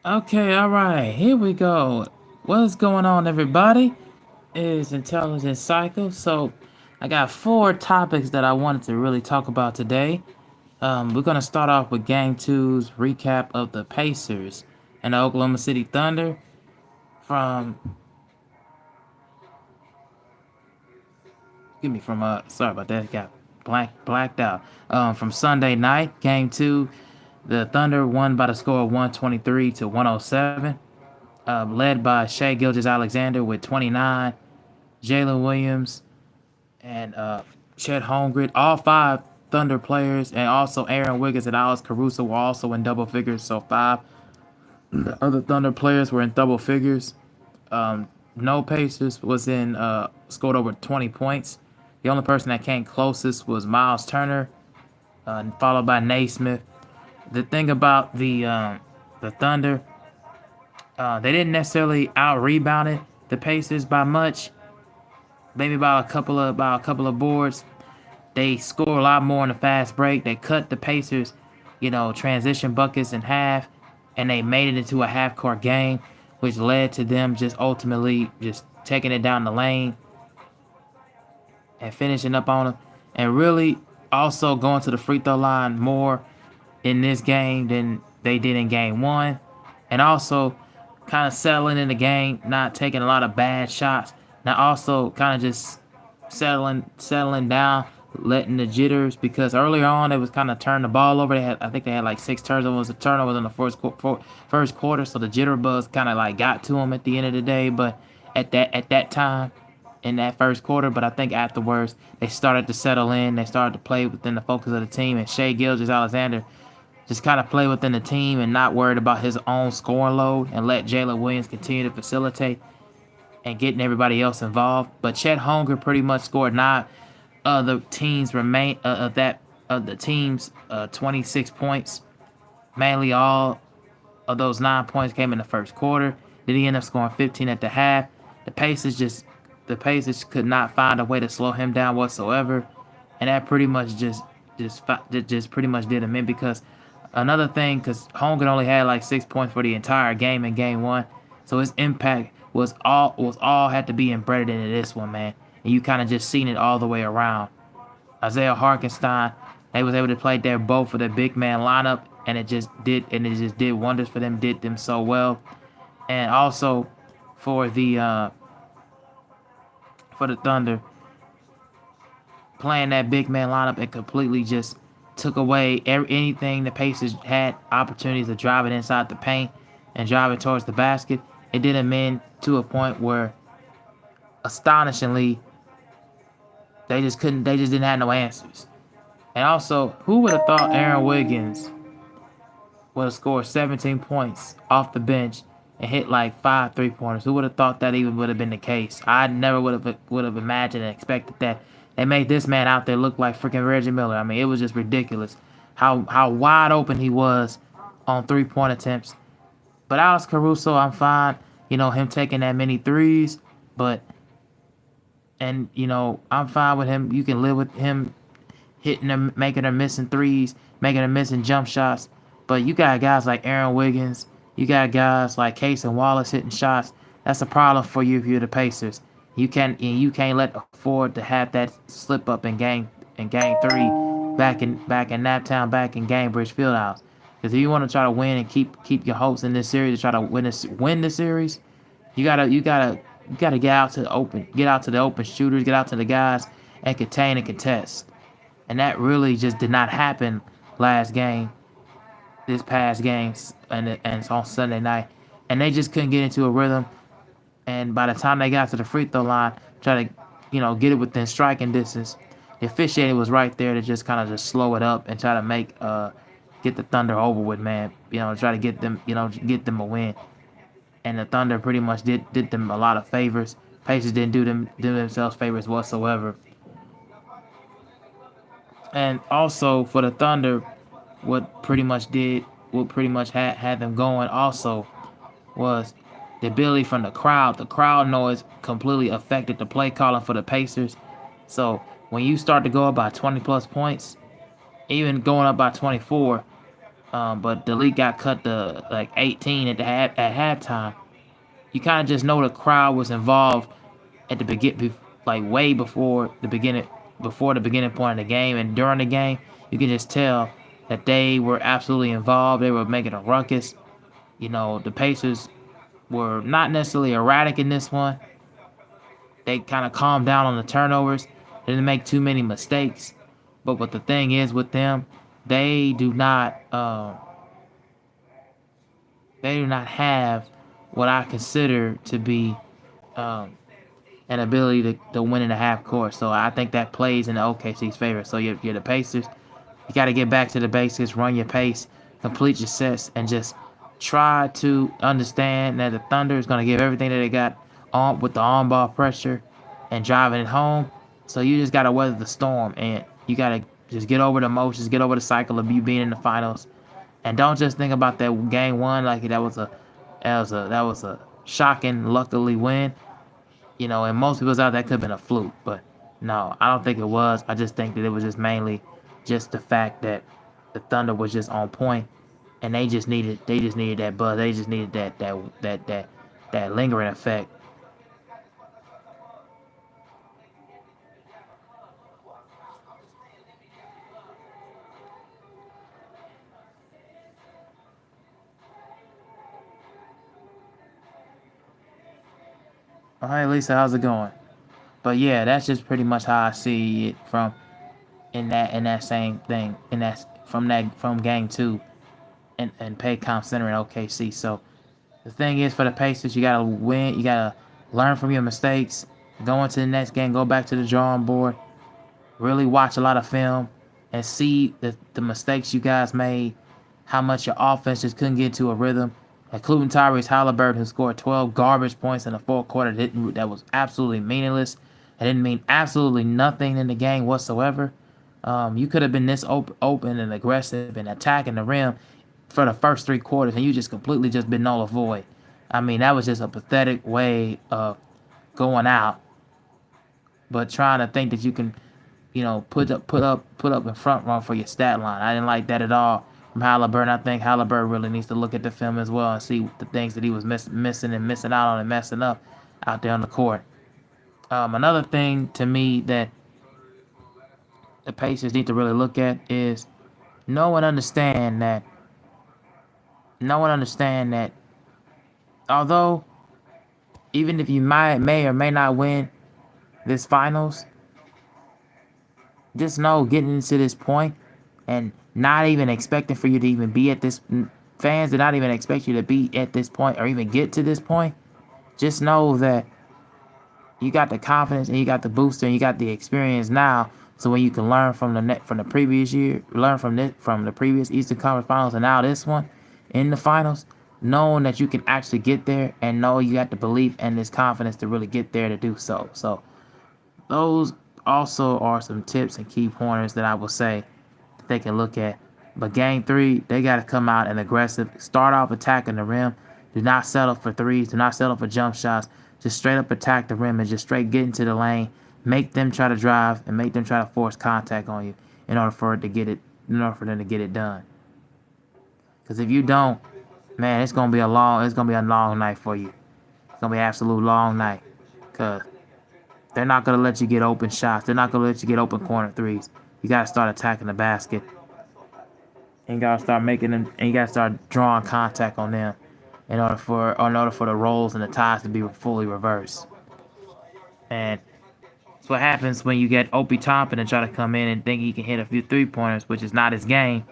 Okay, all right, here we go. What's going on, everybody? It's Intelligent Cycle. So, I got four topics that I wanted to really talk about today. We're gonna start off with Game Two's recap of the Pacers and the Oklahoma City Thunder from, excuse me, from sorry about that, got blacked out. From Sunday night, Game Two, the Thunder won by the score of 123 to 107. Led by Shea Gilgeous-Alexander with 29, Jalen Williams, and Chet Holmgren. All five Thunder players, and also Aaron Wiggins and Alex Caruso were also in double figures. So five other Thunder players were in double figures. No Pacers was in scored over 20 points. The only person that came closest was Miles Turner, followed by Naismith. The thing about the Thunder, they didn't necessarily out rebounded the Pacers by much, maybe by a couple of boards. They score a lot more in the fast break. They cut the Pacers, transition buckets in half, and they made it into a half court game, which led to them just ultimately just taking it down the lane and finishing up on them, and really also going to the free throw line more in this game than they did in game one, and also kind of settling in the game, not taking a lot of bad shots. Now also kind of just settling down, letting the jitters, because earlier on it was kind of turn the ball over. I think they had like six turnovers in the first quarter, so the jitterbugs kind of like got to them at the end of the day. But at that time in that first quarter, but I think afterwards they started to settle in. They started to play within the focus of the team, and Shea Gilgeous-Alexander just kind of play within the team and not worried about his own scoring load, and let Jalen Williams continue to facilitate and getting everybody else involved. But Chet Holmgren pretty much scored nine of the team's remain of the team's 26 points. Mainly all of those 9 points came in the first quarter. Then he ended up scoring 15 at the half. The Pacers could not find a way to slow him down whatsoever, and that pretty much just pretty much did him in. Because another thing, because Holmgren only had like 6 points for the entire game in game one, so his impact was all had to be embedded into this one, man. And you kind of just seen it all the way around. Isaiah Harkenstein, they was able to play their both for the big man lineup, and it just did wonders for them, did them so well. And also for the Thunder, playing that big man lineup, and completely just took away anything the Pacers had opportunities to drive it inside the paint and drive it towards the basket. It did them in to a point where, astonishingly, they just didn't have no answers. And also, who would have thought Aaron Wiggins would have scored 17 points off the bench and hit like 5 3-pointers? Who would have thought that even would have been the case? I never would have imagined and expected that. They made this man out there look like freaking Reggie Miller. I mean, it was just ridiculous how wide open he was on 3-point attempts. But Alex Caruso, I'm fine. Him taking that many threes, but I'm fine with him. You can live with him hitting them, making them missing threes, making them missing jump shots. But you got guys like Aaron Wiggins, you got guys like Case and Wallace hitting shots. That's a problem for you if you're the Pacers. You can't let afford to have that slip up in game three, back in Naptown, back in Gainbridge Fieldhouse. Because if you want to try to win and keep your hopes in this series, to try to win the series, you gotta get out to the open shooters, get out to the guys, and contain and contest. And that really just did not happen last game, this past games, and it's on Sunday night, and they just couldn't get into a rhythm. And by the time they got to the free throw line, try to get it within striking distance, the officiating was right there to just kind of just slow it up and try to get the Thunder over with, man. Try to get them a win. And the Thunder pretty much did them a lot of favors. Pacers didn't do themselves favors whatsoever. And also for the Thunder, what pretty much had them going also was the ability from the crowd. The crowd noise completely affected the play calling for the Pacers. So when you start to go up by 20 plus points, even going up by 24, but the league got cut to like 18 at halftime. You kind of just know the crowd was involved at the like way before the beginning point of the game, and during the game, you can just tell that they were absolutely involved. They were making a ruckus. The Pacers were not necessarily erratic in this one. They kind of calmed down on the turnovers. They didn't make too many mistakes. But what the thing is with them, they do not they do not have what I consider to be um, an ability to win in a half court. So I think that plays in the OKC's favor. So you're the Pacers. You got to get back to the basics, run your pace, complete your sets, and just try to understand that the Thunder is going to give everything that they got on with the on-ball pressure and driving it home. So you just got to weather the storm, and you got to just get over the emotions, get over the cycle of you being in the finals, and don't just think about that game one like that was a shocking, luckily win. And most people's out that could have been a fluke, but no, I don't think it was. I just think that it was just mainly just the fact that the Thunder was just on point, and they just needed that buzz. They just needed that lingering effect. All right, Lisa, how's it going? But yeah, that's just pretty much how I see it from in that same thing in that from game two and Paycom Center in OKC. So the thing is, for the Pacers, you gotta win. You gotta learn from your mistakes. Go into the next game. Go back to the drawing board. Really watch a lot of film and see the mistakes you guys made. How much your offense just couldn't get into a rhythm, including Tyrese Halliburton, who scored 12 garbage points in the fourth quarter. That was absolutely meaningless. It didn't mean absolutely nothing in the game whatsoever. You could have been this open and aggressive and attacking the rim for the first three quarters, and you just completely just been null and void. I mean, that was just a pathetic way of going out, but trying to think that you can, put up in front run for your stat line. I didn't like that at all from Halliburton. I think Halliburton really needs to look at the film as well and see the things that he was missing and missing out on and messing up out there on the court. Another thing to me that the Pacers need to really look at is no one understand that no one understand that although even if you may or may not win this finals, just know getting into this point and not even expecting for you to even be at this fans did not even expect you to be at this point or even get to this point. Just know that you got the confidence and you got the booster and you got the experience now. So when you can learn from the previous year, learn from the previous Eastern Conference Finals and now this one in the finals, knowing that you can actually get there and know you got the belief and this confidence to really get there to do so. So those also are some tips and key pointers that I will say that they can look at. But game three, they got to come out and aggressive. Start off attacking the rim. Do not settle for threes. Do not settle for jump shots. Just straight up attack the rim and just straight get into the lane. Make them try to drive and make them try to force contact on you in order for them to get it done. Because if you don't, man, it's gonna be a long night for you. It's gonna be an absolute long night. Cause they're not gonna let you get open shots. They're not gonna let you get open corner threes. You gotta start attacking the basket. And you gotta start making them. And you gotta start drawing contact on them in order for the roles and the ties to be fully reversed. And that's what happens when you get Opie Toppin and try to come in and think he can hit a few 3-pointers, which is not his game.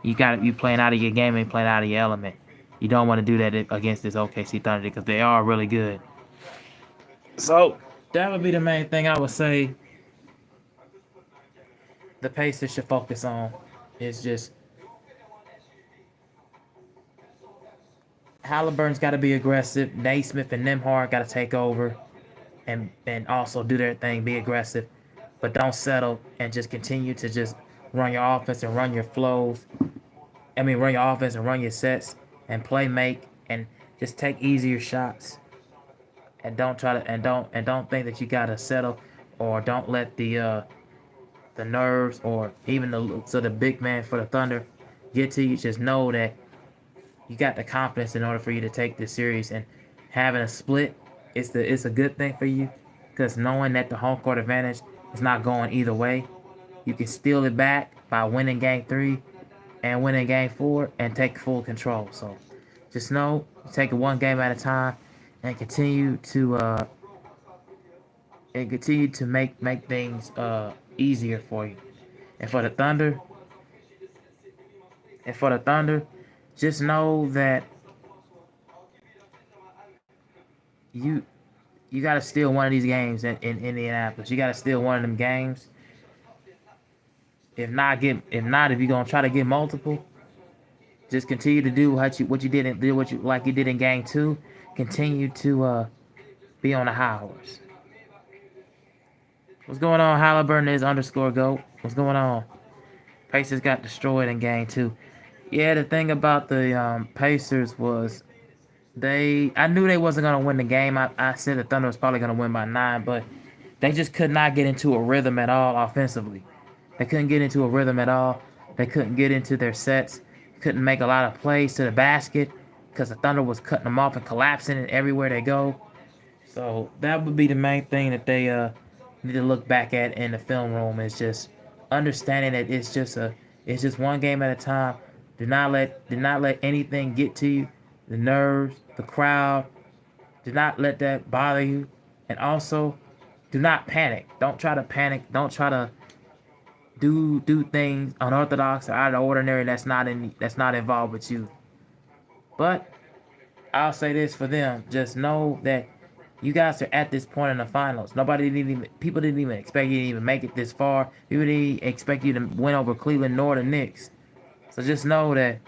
You playing out of your game and playing out of your element. You don't want to do that against this OKC Thunder because they are really good. So that would be the main thing I would say the Pacers should focus on. Is just Halliburton's got to be aggressive. Naismith and Nembhard got to take over and also do their thing, be aggressive, but don't settle and just continue to just run your offense and run your flows. Run your offense and run your sets and play make and just take easier shots and don't try to and don't think that you gotta settle or don't let the nerves or even the looks of the big man for the Thunder get to you, just know that you got the confidence in order for you to take this series. And having a split, it's a good thing for you because knowing that the home court advantage is not going either way, you can steal it back by winning game three and winning game four and take full control. So just know, take it one game at a time and continue to make things easier for you. And for the Thunder, and for the Thunder, just know that you you got to steal one of these games in Indianapolis. You got to steal one of them games. If you're gonna try to get multiple, just continue to do what you did and do what you like you did in game two. Continue to be on the high horse. What's going on? Halliburton is underscore GOAT. What's going on? Pacers got destroyed in game two. Yeah, the thing about the Pacers was I knew they wasn't gonna win the game. I said the Thunder was probably gonna win by 9, but they just could not get into a rhythm at all offensively. They couldn't get into a rhythm at all. They couldn't get into their sets. Couldn't make a lot of plays to the basket because the Thunder was cutting them off and collapsing it everywhere they go. So that would be the main thing that they need to look back at in the film room is just understanding that it's just one game at a time. Do not let anything get to you, the nerves, the crowd. Do not let that bother you, and also do not panic. Don't try to panic. Don't try to do things unorthodox or out of the ordinary that's not involved with you. But I'll say this for them: just know that you guys are at this point in the finals. People didn't even expect you to even make it this far. People didn't expect you to win over Cleveland nor the Knicks. So just know that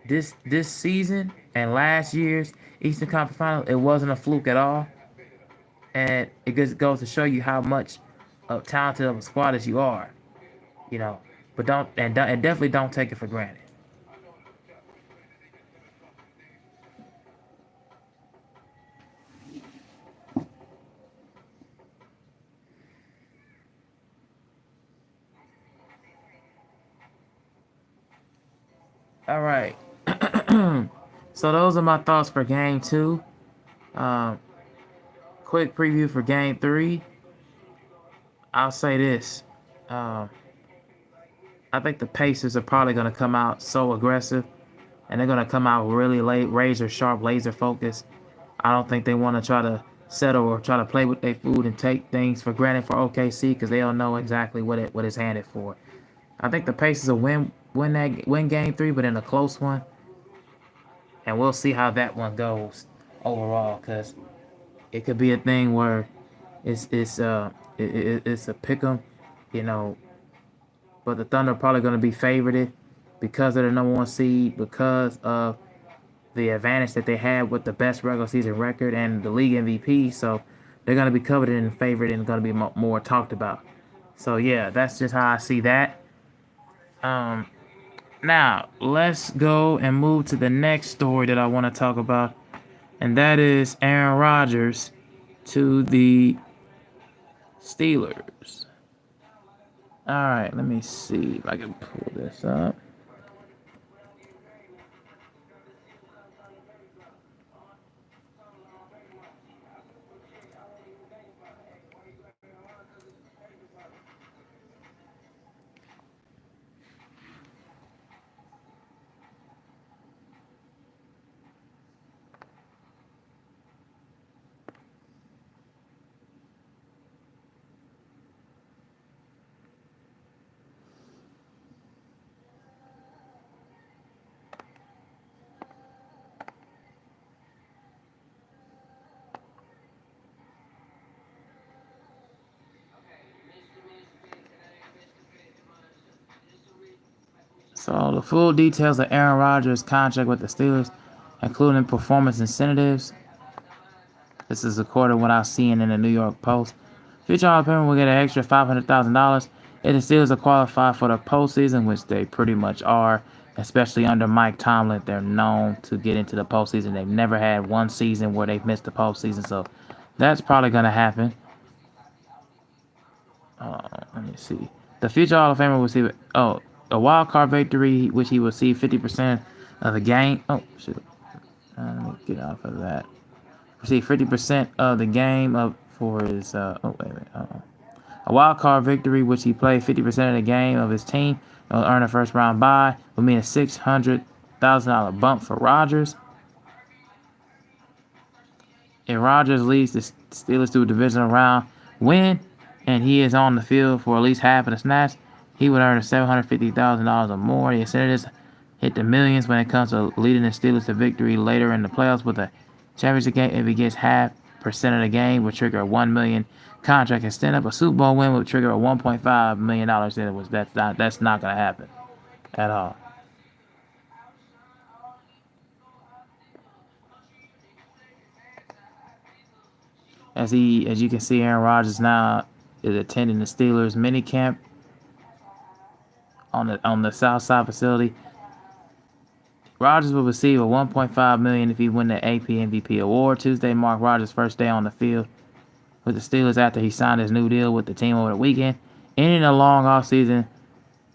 this season and last year's Eastern Conference Finals, it wasn't a fluke at all, and it just goes to show you how much of talented of a squad as you are, you know. But and definitely don't take it for granted. All right. So those are my thoughts for game two. Um, quick preview for game three. I'll say this. Um, I think the Pacers are probably going to come out so aggressive, and they're going to come out really late, razor sharp, laser focused. I don't think they want to try to settle or try to play with their food and take things for granted for OKC because they don't know exactly what it's handed for. I think the Pacers will win game three, but in a close one, and we'll see how that one goes overall because it could be a thing where it's a pick 'em, you know. But the Thunder are probably going to be favored because of the number one seed, because of the advantage that they had with the best regular season record and the league MVP. So they're going to be coveted and favored and going to be more talked about. So yeah, that's just how I see that. Um, Now let's go and move to the next story that I want to talk about, and that is Aaron Rodgers to the Steelers. All right, let me see if I can pull this up. So the full details of Aaron Rodgers' contract with the Steelers, including performance incentives. This is according to what I've seen in the New York Post. Future Hall of Famer will get an extra $500,000 if the Steelers are qualified for the postseason, which they pretty much are. Especially under Mike Tomlin, they're known to get into the postseason. They've never had one season where they've missed the postseason, so that's probably going to happen. Let me see. The future Hall of Famer will receive it. Oh, a wild card victory, which he will see 50% of the game. Oh shit! Let me get off of that. Receive 50% of the game of for his. Oh wait a minute. A wild card victory, which he played 50% of the game of his team, will earn a first round bye. Will mean a $600,000 bump for Rodgers. If Rodgers leads the Steelers to a divisional round win, and he is on the field for at least half of the snaps, he would earn $750,000 or more. The incentives hit the millions when it comes to leading the Steelers to victory later in the playoffs with a championship game. If he gets half percent of the game, would trigger a $1 million contract incentive. A Super Bowl win would trigger a $1.5 million incentive. That's not going to happen at all. As you can see, Aaron Rodgers now is attending the Steelers minicamp on the South Side facility. Rodgers will receive a $1.5 million if he win the AP MVP award. Tuesday marked Rodgers' first day on the field with the Steelers after he signed his new deal with the team over the weekend, ending a long offseason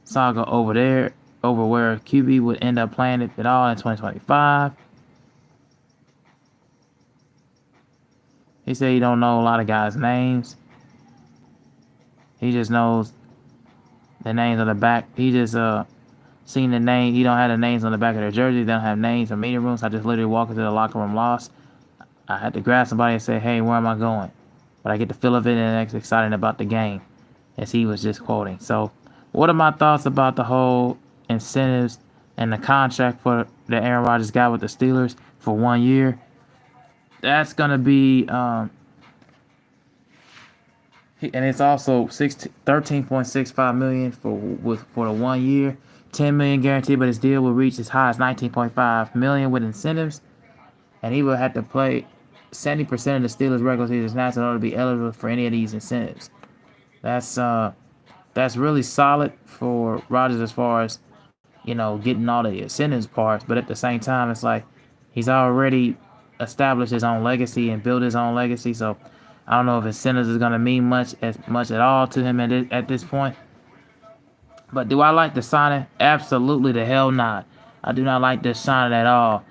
saga over where QB would end up playing, if at all, in 2025. He said he don't know a lot of guys' names. He just knows the names on the back. He just seen the name. He don't have the names on the back of their jersey. They don't have names in meeting rooms. I just literally walk into the locker room lost. I had to grab somebody and say, "Hey, where am I going?" But I get the feel of it and it's exciting about the game, as he was just quoting. So, what are my thoughts about the whole incentives and the contract for that Aaron Rodgers got with the Steelers for 1 year? That's gonna be and it's also 13.65 million for the 1 year, 10 million guaranteed, but his deal will reach as high as 19.5 million with incentives, and he will have to play 70% of the Steelers' regular season snaps in order to be eligible for any of these incentives. That's really solid for Rodgers as far as getting all the incentives parts, but at the same time, it's like he's already established his own legacy and built his own legacy. So I don't know if incentives is gonna mean much at all to him at this point. But do I like the signing? Absolutely the hell not. I do not like this signing at all.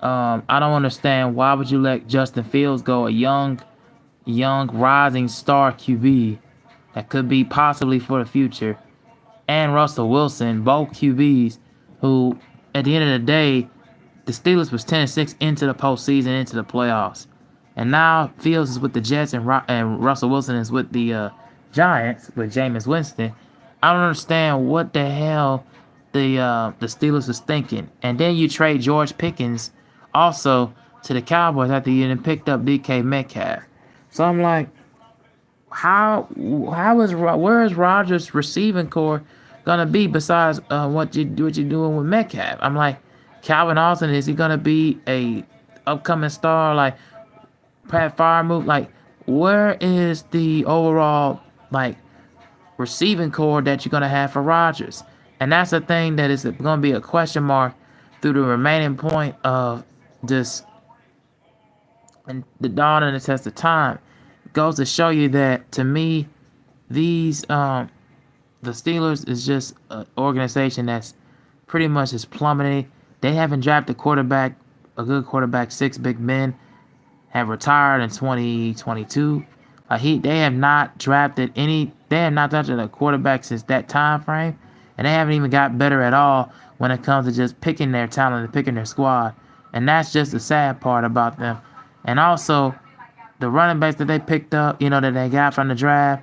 I don't understand why would you let Justin Fields go, a young rising star QB that could be possibly for the future, and Russell Wilson, both QBs who, at the end of the day, the Steelers was 10-6 into the postseason, into the playoffs. And now Fields is with the Jets and Russell Wilson is with the Giants with Jameis Winston. I don't understand what the hell the Steelers was thinking. And then you trade George Pickens also to the Cowboys after you then picked up DK Metcalf. So I'm like, where is Rodgers' receiving core gonna be besides what you're doing with Metcalf? I'm like, Calvin Austin, is he gonna be a upcoming star like Pat Freiermuth? Like, where is the overall receiving core that you're gonna have for Rodgers? And that's the thing that is gonna be a question mark through the remaining point of this and the dawn and the test of time. Goes to show you that, to me, these the Steelers is just an organization that's pretty much is plummeting. They haven't drafted a good quarterback. 6 big men have retired in 2022. They have not drafted a quarterback since that time frame, and they haven't even got better at all when it comes to just picking their talent and picking their squad. And that's just the sad part about them. And also, the running backs that they picked up, that they got from the draft,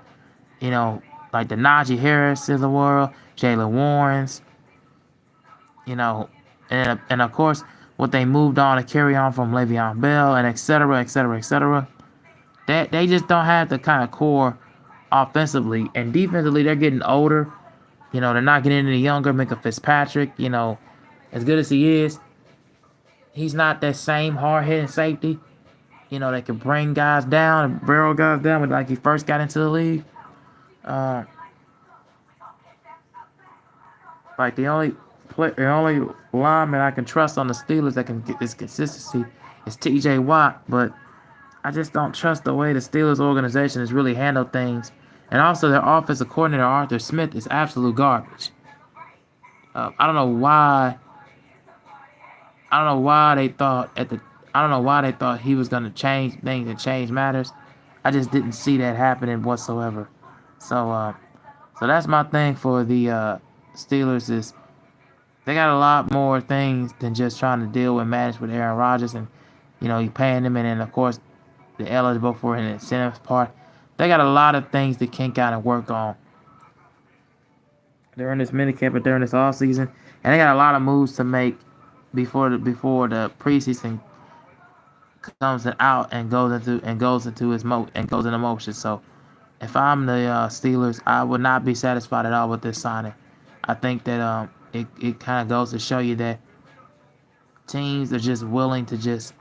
like the Najee Harris of the world, Jaylen Warrens, and of course, what they moved on to carry on from Le'Veon Bell and et cetera, et cetera, et cetera. They just don't have the kind of core offensively. And defensively, they're getting older. They're not getting any younger. Micah Fitzpatrick, as good as he is, he's not that same hard-hitting safety. They can bring guys down and barrel guys down when he first got into the league. The only lineman I can trust on the Steelers that can get this consistency is T.J. Watt, but I just don't trust the way the Steelers organization has really handled things. And also, their offensive coordinator, Arthur Smith, is absolute garbage. I don't know why. I don't know why they thought at the. I don't know why they thought he was gonna change things and change matters. I just didn't see that happening whatsoever. So, so that's my thing for the Steelers is they got a lot more things than just trying to deal and manage with Aaron Rodgers and you paying him and then of course the eligible for an incentives part. They got a lot of things to kink out and work on during this minicamp and during this off season, and they got a lot of moves to make before the preseason comes out and goes into motion. So if I'm the Steelers, I would not be satisfied at all with this signing. I think that it kind of goes to show you that teams are just willing to just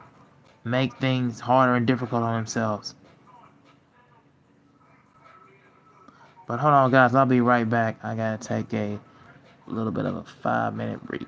make things harder and difficult on themselves. But hold on, guys, I'll be right back. I gotta take a little bit of a 5 minute breather.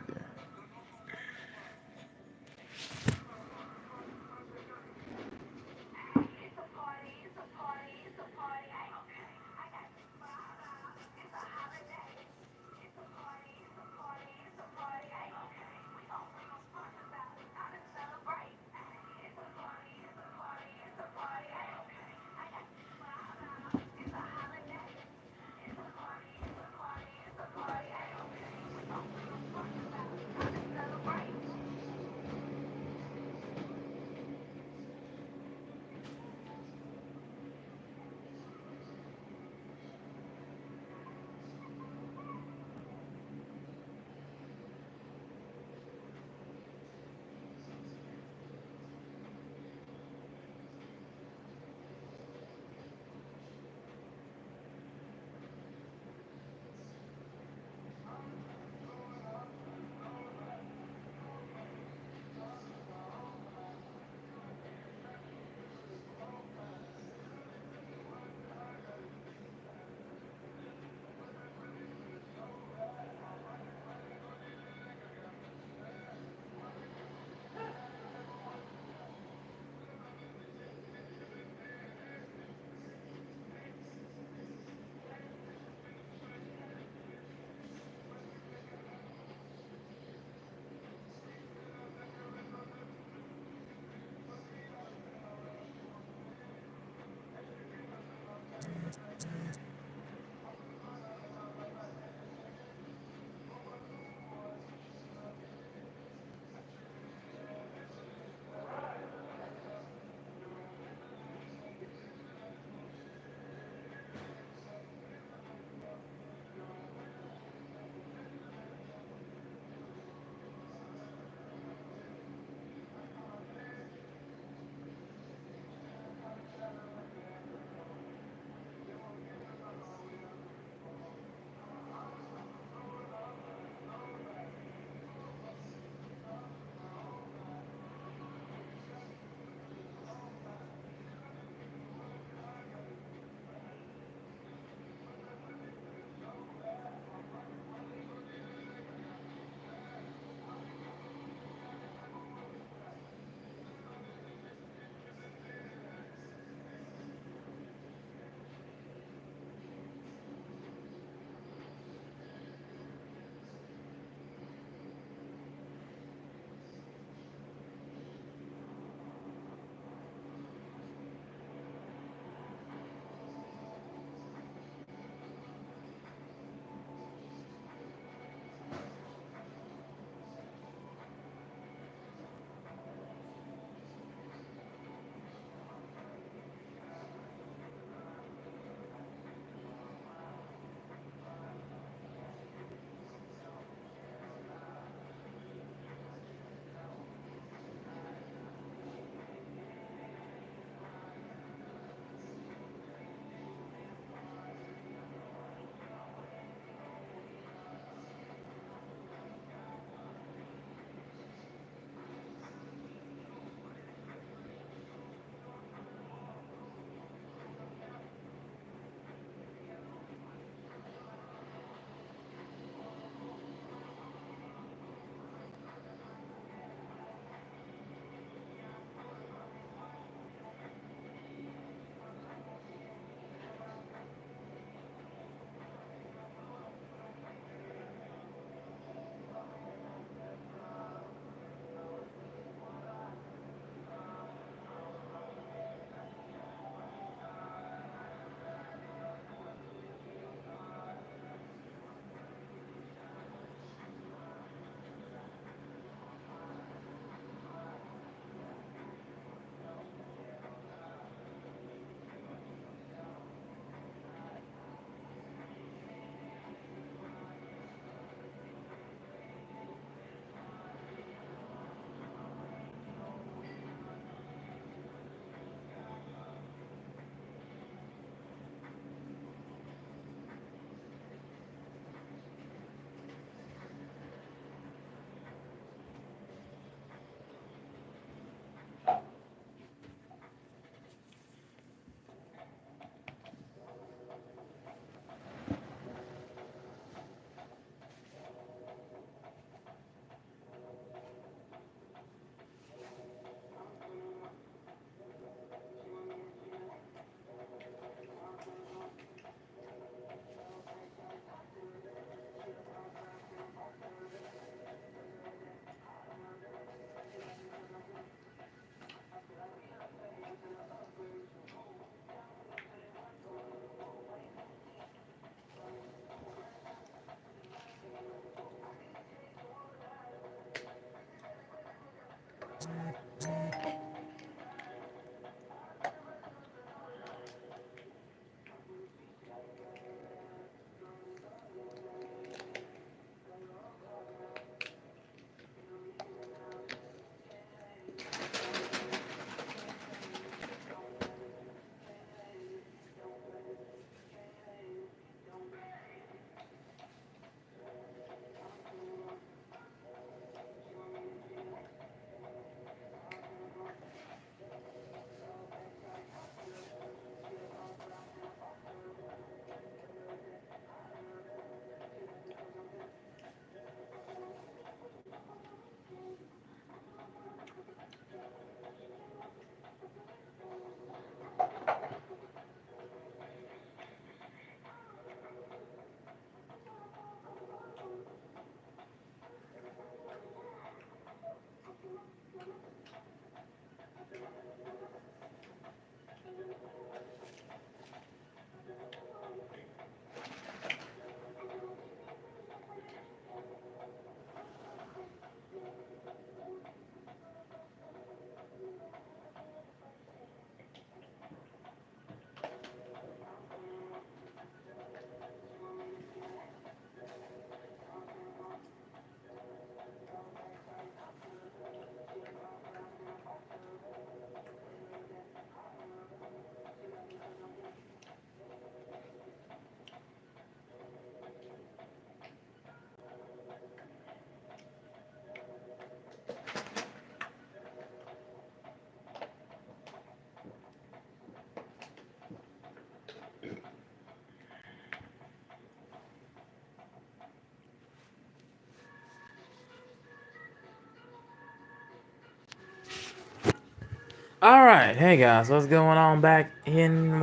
All right, hey guys, what's going on? Back in,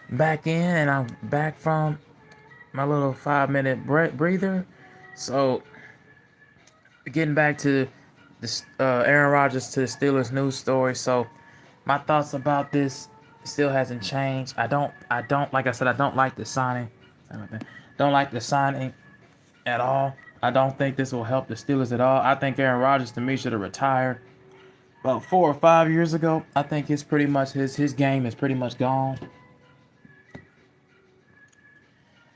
and I'm back from my little 5 minute breather. So getting back to this Aaron Rodgers to the Steelers news story. So my thoughts about this still hasn't changed. Like I said, I don't like the signing. Don't like the signing at all. I don't think this will help the Steelers at all. I think Aaron Rodgers to me should have retired about 4 or 5 years ago. I think his pretty much his game is pretty much gone,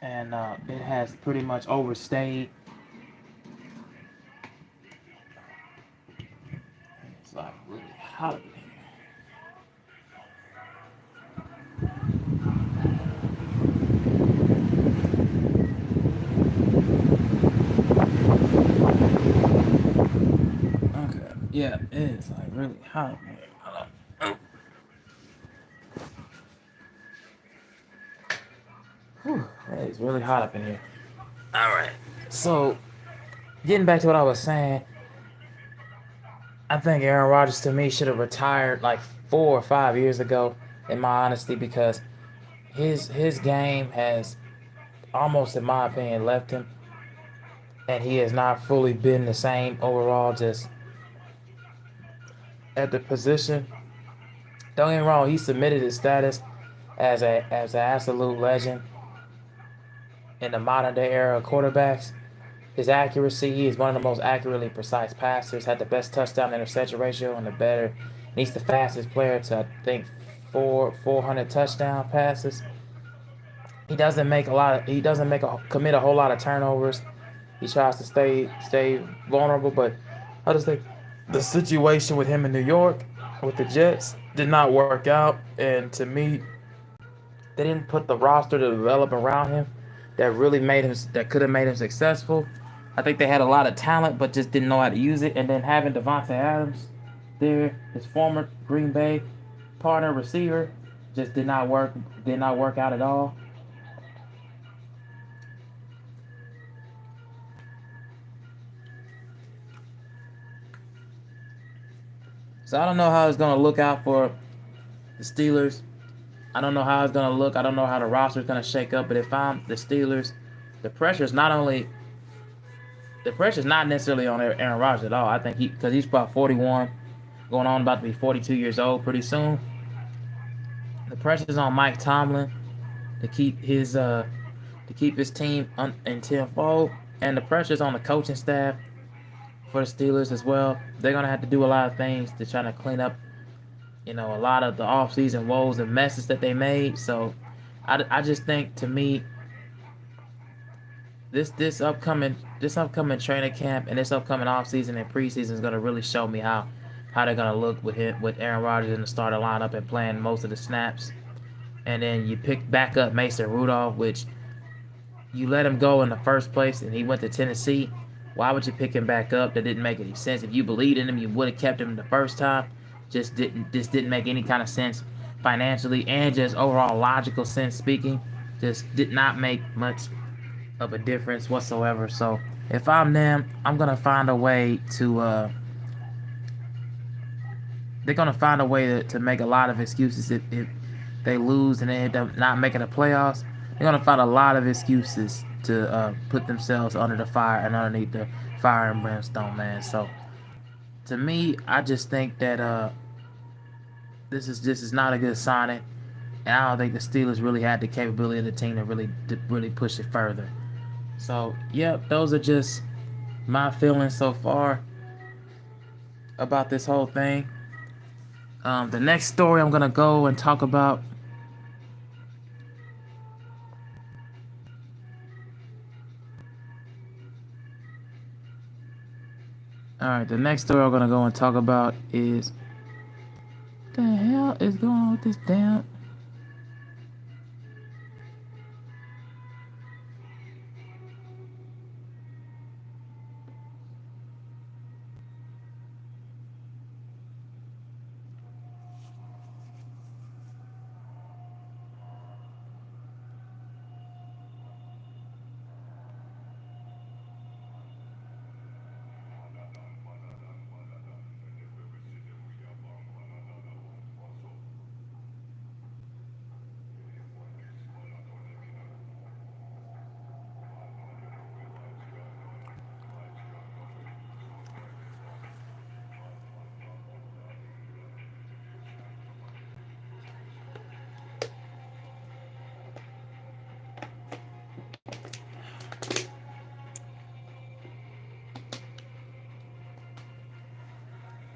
and it has pretty much overstayed. It's like really hot in here. Okay, yeah, it is like really hot in here. Whew, it's really hot up in here. All right, so getting back to what I was saying, I think Aaron Rodgers to me should have retired like 4 or 5 years ago, in my honesty, because his game has almost, in my opinion, left him, and he has not fully been the same overall. Just at the position. Don't get me wrong, he submitted his status as an absolute legend in the modern day era of quarterbacks. His accuracy, he is one of the most accurately precise passers, had the best touchdown interception ratio and and he's the fastest player to I think 400 touchdown passes. He doesn't commit a whole lot of turnovers. He tries to stay vulnerable, but I just think the situation with him in New York with the Jets did not work out, and to me, they didn't put the roster to develop around him that could have made him successful. I think they had a lot of talent, but just didn't know how to use it. And then having Devontae Adams there, his former Green Bay partner receiver, just did not work. Did not work out at all. So I don't know how it's gonna look out for the Steelers. I don't know how it's gonna look. I don't know how the roster is gonna shake up. But if I'm the Steelers, the pressure is not only the pressure's not necessarily on Aaron Rodgers at all. I think because he's about 41, going on about to be 42 years old pretty soon. The pressure's on Mike Tomlin to keep his team in tenfold, and the pressure's on the coaching staff for the Steelers as well. They're gonna have to do a lot of things to try to clean up, a lot of the offseason woes and messes that they made. So, I just think to me this upcoming training camp and this upcoming offseason and preseason is gonna really show me how they're gonna look with Aaron Rodgers in the starter lineup and playing most of the snaps. And then you pick back up Mason Rudolph, which you let him go in the first place, and he went to Tennessee. Why would you pick him back up? That didn't make any sense. If you believed in him, you would have kept him the first time. Just didn't make any kind of sense financially and just overall logical sense speaking. Just did not make much of a difference whatsoever. So if I'm them, I'm gonna find a way to. They're gonna find a way to make a lot of excuses if they lose and they end up not making the playoffs. They're gonna find a lot of excuses to put themselves under the fire and underneath the fire and brimstone, man. So to me, I just think that this is not a good signing, and I don't think the Steelers really had the capability of the team to really push it further. So, yep, those are just my feelings so far about this whole thing. The next story I'm gonna go and talk about. All right, the next story I'm gonna go and talk about is what the hell is going on with this damn.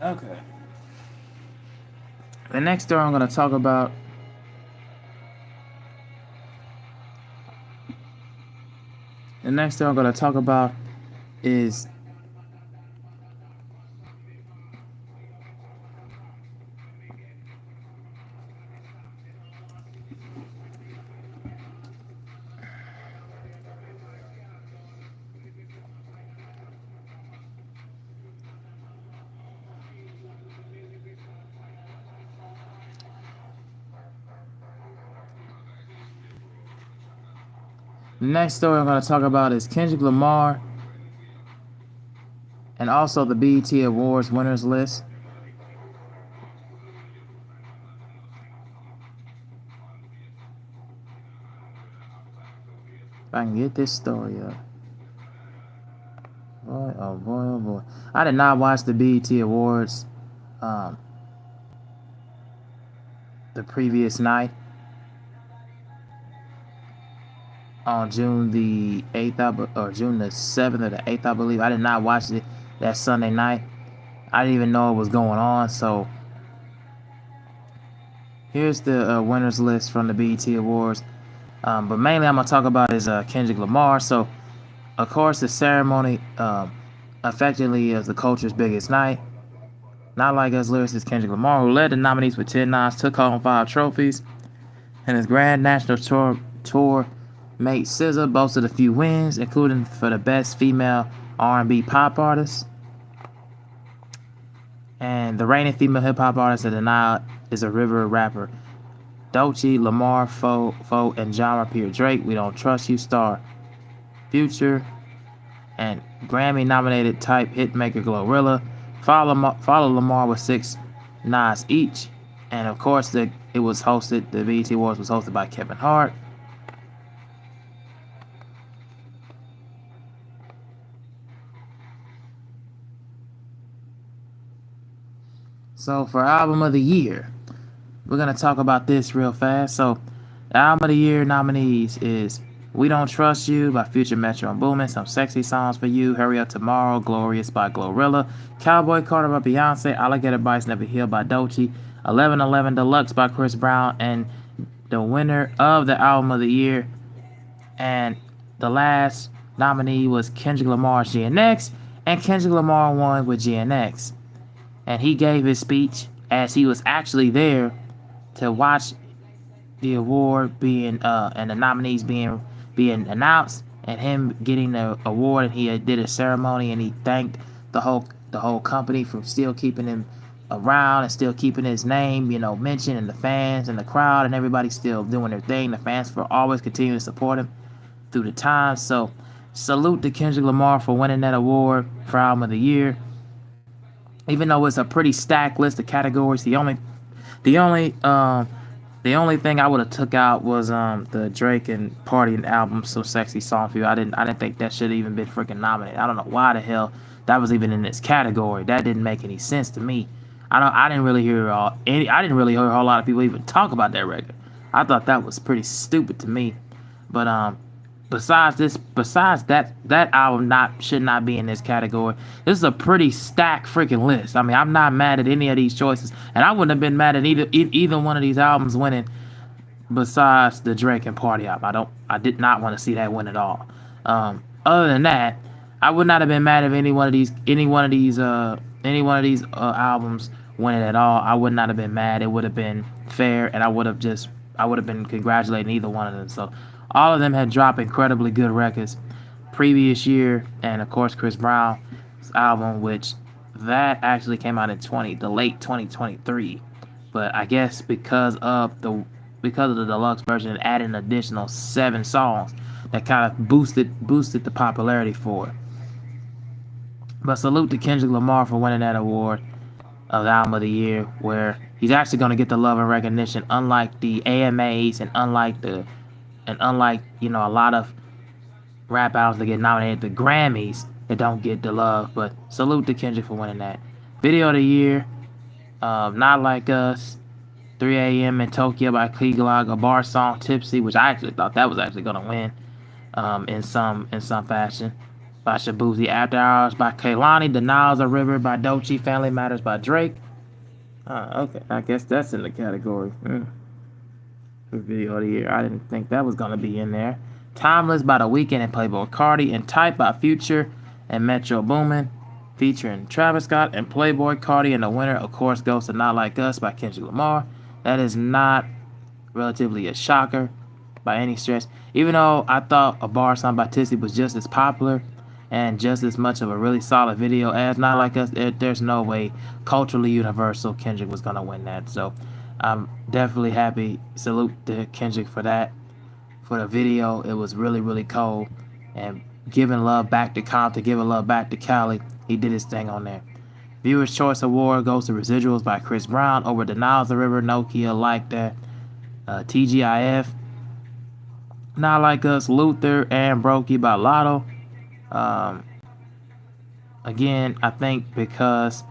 Okay. The next story I'm gonna talk about. The next story I'm gonna talk about is the next story I'm gonna talk about is Kendrick Lamar and also the BET Awards winners list. If I can get this story up. Boy, oh boy, oh boy. I did not watch the BET Awards um, the previous night on June the 8th, or June the 7th or the 8th, I believe. I did not watch it that Sunday night. I didn't even know it was going on. So here's the winners list from the BET Awards. But mainly I'm going to talk about is Kendrick Lamar. So, of course, the ceremony effectively is the culture's biggest night. Not like us lyricist Kendrick Lamar, who led the nominees with 10 nods, took home 5 trophies, and his grand national tour mate SZA boasted a few wins, including for the best female R&B pop artist. And the reigning female hip hop artist of the night is a river rapper. Doechii, Lamar, Foe, and genre peer Drake, We Don't Trust You star Future, and Grammy-nominated type hitmaker Glorilla follow Lamar with 6 nods each. And of course, the BET Awards was hosted by Kevin Hart. So for Album of the Year, we're going to talk about this real fast. So the Album of the Year nominees is We Don't Trust You by Future, Metro, and Boomin, Some Sexy Songs for You, Hurry Up Tomorrow, Glorious by Glorilla, Cowboy Carter by Beyonce, Alligator Bites Never Heal by Doechii, 1111 Deluxe by Chris Brown, and the winner of the Album of the Year. And the last nominee was Kendrick Lamar's GNX, and Kendrick Lamar won with GNX. And he gave his speech as he was actually there to watch the award being and the nominees being announced, and him getting the award. And he did a ceremony, and he thanked the whole company for still keeping him around and still keeping his name, mentioned, and the fans and the crowd and everybody still doing their thing. The fans for always continuing to support him through the times. So salute to Kendrick Lamar for winning that award for Album of the Year. Even though it's a pretty stacked list of categories, the only thing I would have took out was the Drake and Party album, So Sexy Song for You. I didn't think that should have even been freaking nominated. I don't know why the hell that was even in this category. That didn't make any sense to me. I didn't really hear a whole lot of people even talk about that record. I thought that was pretty stupid to me. But besides that album should not be in this category. This is a pretty stacked freaking list. I mean, I'm not mad at any of these choices, and I wouldn't have been mad at either one of these albums winning. Besides the Drake and Party album, I did not want to see that win at all. Other than that, I would not have been mad if any one of these albums winning at all. I would not have been mad. It would have been fair, and I would have been congratulating either one of them. So all of them had dropped incredibly good records previous year, and of course Chris Brown's album, which that actually came out in the late 2023. But I guess because of the deluxe version, it added an additional 7 songs that kind of boosted the popularity for it. But salute to Kendrick Lamar for winning that award of the Album of the Year, where he's actually going to get the love and recognition, unlike the AMAs and unlike a lot of rap albums that get nominated at the Grammys that don't get the love. But salute to Kendrick for winning that. Video of the Year, Not Like Us, 3 a.m. in Tokyo by Key Glock, a bar song Tipsy, which I actually thought that was actually going to win in some fashion. by Shabuzi, After Hours by Kehlani, The Niles a River by Doechii, Family Matters by Drake. Okay, I guess that's in the category. For video of the year, I didn't think that was gonna be in there. Timeless by The Weeknd and Playboi Carti, and Type by Future and Metro Boomin, featuring Travis Scott and Playboi Carti, and the winner, of course, goes to Not Like Us by Kendrick Lamar. That is not relatively a shocker by any stretch. Even though I thought A Bar Song by Tissy was just as popular and just as much of a really solid video as Not Like Us, there's no way culturally universal Kendrick was going to win that. So I'm definitely happy. Salute to Kendrick for that. For the video, it was really, really cold. And giving love back to Compton, giving love back to Cali, he did his thing on there. Viewer's Choice Award goes to Residuals by Chris Brown over The Niles the River, Nokia, Like That, TGIF, Not Like Us, Luther, and Brokey by Lotto. Again, I think because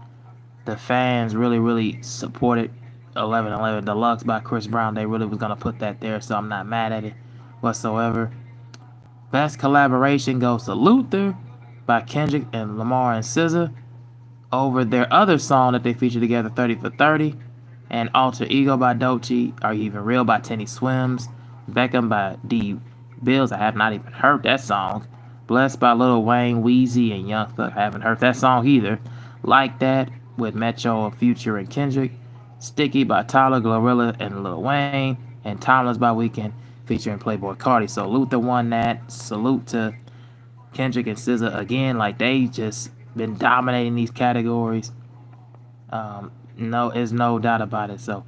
the fans really, really supported 1111 Deluxe by Chris Brown, they really was going to put that there, so I'm not mad at it whatsoever. Best collaboration goes to Luther by Kendrick and Lamar and SZA over their other song that they featured together, 30 for 30, and Alter Ego by Doechii, Are You Even Real by Tenny Swims, Beckham by D Bills, I have not even heard that song, Blessed by Lil Wayne, Weezy, and Young Thug, I haven't heard that song either, Like That with Metro, Future, and Kendrick, Sticky by Tyler, Glorilla, and Lil Wayne, and Timeless by Weeknd featuring Playboi Carti. So Luther won that. Salute to Kendrick and SZA again, like they just been dominating these categories. There's no doubt about it. So,